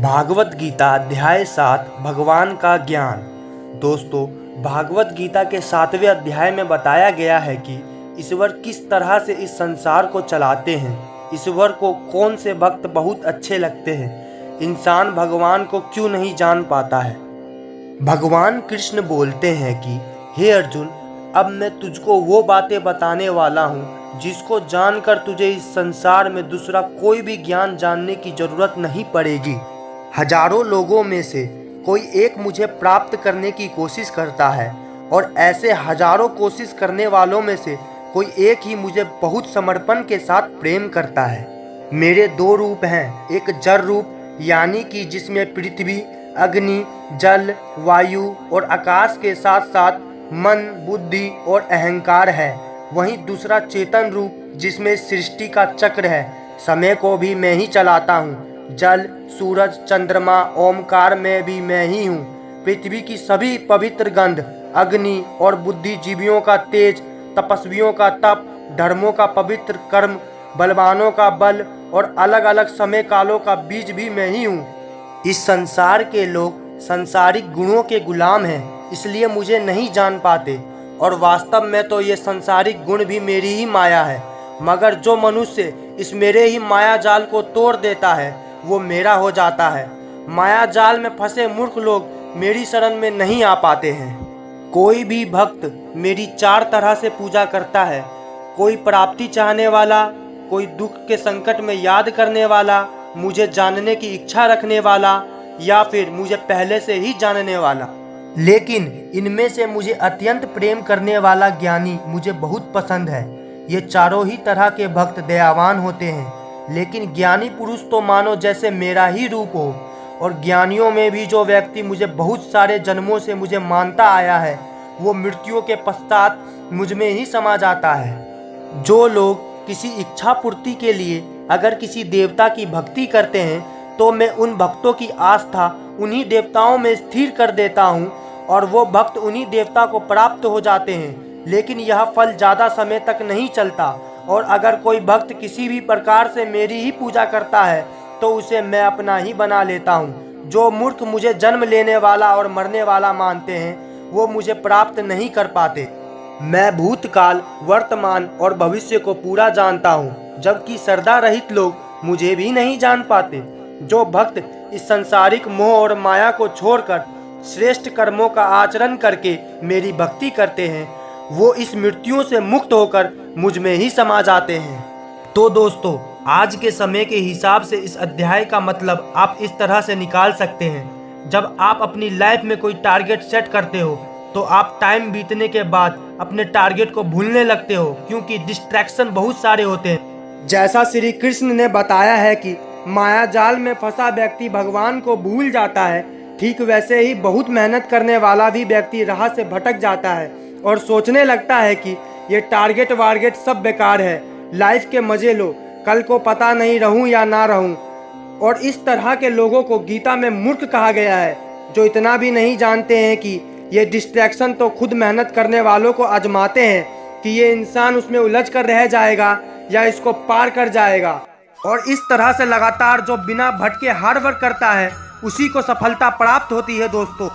भागवत गीता अध्याय 7 भगवान का ज्ञान। दोस्तों, भागवत गीता के 7वें अध्याय में बताया गया है कि ईश्वर किस तरह से इस संसार को चलाते हैं। ईश्वर को कौन से भक्त बहुत अच्छे लगते हैं, इंसान भगवान को क्यों नहीं जान पाता है। भगवान कृष्ण बोलते हैं कि हे अर्जुन, अब मैं तुझको वो बातें बताने वाला हूँ जिसको जानकर तुझे इस संसार में दूसरा कोई भी ज्ञान जानने की जरूरत नहीं पड़ेगी। हजारों लोगों में से कोई एक मुझे प्राप्त करने की कोशिश करता है और ऐसे हजारों कोशिश करने वालों में से कोई एक ही मुझे बहुत समर्पण के साथ प्रेम करता है। मेरे दो रूप हैं, एक जड़ रूप यानी कि जिसमें पृथ्वी, अग्नि, जल, वायु और आकाश के साथ साथ मन, बुद्धि और अहंकार है। वहीं दूसरा चेतन रूप जिसमें सृष्टि का चक्र है, समय को भी मैं ही चलाता हूँ। जल, सूरज, चंद्रमा, ओमकार में भी मैं ही हूँ। पृथ्वी की सभी पवित्र गंध, अग्नि और बुद्धिजीवियों का तेज, तपस्वियों का तप, धर्मों का पवित्र कर्म, बलवानों का बल और अलग अलग समय कालों का बीज भी मैं ही हूँ। इस संसार के लोग सांसारिक गुणों के गुलाम हैं, इसलिए मुझे नहीं जान पाते और वास्तव में तो ये सांसारिक गुण भी मेरी ही माया है। मगर जो मनुष्य इस मेरे ही माया जाल को तोड़ देता है वो मेरा हो जाता है। माया जाल में फंसे मूर्ख लोग मेरी शरण में नहीं आ पाते हैं। कोई भी भक्त मेरी चार तरह से पूजा करता है, कोई प्राप्ति चाहने वाला, कोई दुख के संकट में याद करने वाला, मुझे जानने की इच्छा रखने वाला या फिर मुझे पहले से ही जानने वाला। लेकिन इनमें से मुझे अत्यंत प्रेम करने वाला ज्ञानी मुझे बहुत पसंद है। ये चारों ही तरह के भक्त दयावान होते हैं, लेकिन ज्ञानी पुरुष तो मानो जैसे मेरा ही रूप हो। और ज्ञानियों में भी जो व्यक्ति मुझे बहुत सारे जन्मों से मुझे मानता आया है, वो मृत्यु के पश्चात मुझ में ही समा जाता है। जो लोग किसी इच्छा पूर्ति के लिए अगर किसी देवता की भक्ति करते हैं तो मैं उन भक्तों की आस्था उन्हीं देवताओं में स्थिर कर देता हूँ और वो भक्त उन्हीं देवता को प्राप्त हो जाते हैं। लेकिन यह फल ज़्यादा समय तक नहीं चलता और अगर कोई भक्त किसी भी प्रकार से मेरी ही पूजा करता है तो उसे मैं अपना ही बना लेता हूँ। जो मूर्ख मुझे जन्म लेने वाला और मरने वाला मानते हैं वो मुझे प्राप्त नहीं कर पाते। मैं भूतकाल, वर्तमान और भविष्य को पूरा जानता हूँ, जबकि श्रद्धा रहित लोग मुझे भी नहीं जान पाते। जो भक्त इस सांसारिक मोह और माया को छोड़कर श्रेष्ठ कर्मों का आचरण करके मेरी भक्ति करते हैं वो इस मृत्यु से मुक्त होकर मुझ में ही समा जाते हैं। तो दोस्तों, आज के समय के हिसाब से इस अध्याय का मतलब आप इस तरह से निकाल सकते हैं। जब आप अपनी लाइफ में कोई टारगेट सेट करते हो तो आप टाइम बीतने के बाद अपने टारगेट को भूलने लगते हो, क्योंकि डिस्ट्रैक्शन बहुत सारे होते हैं। जैसा श्री कृष्ण ने बताया है कि माया जाल में फंसा व्यक्ति भगवान को भूल जाता है, ठीक वैसे ही बहुत मेहनत करने वाला भी व्यक्ति राह से भटक जाता है और सोचने लगता है कि ये टारगेट वारगेट सब बेकार है, लाइफ के मजे लो, कल को पता नहीं रहूं या ना रहूं। और इस तरह के लोगों को गीता में मूर्ख कहा गया है, जो इतना भी नहीं जानते हैं कि ये डिस्ट्रैक्शन तो खुद मेहनत करने वालों को आजमाते हैं कि ये इंसान उसमें उलझ कर रह जाएगा या इसको पार कर जाएगा। और इस तरह से लगातार जो बिना भटके हार्ड वर्क करता है उसी को सफलता प्राप्त होती है। दोस्तों,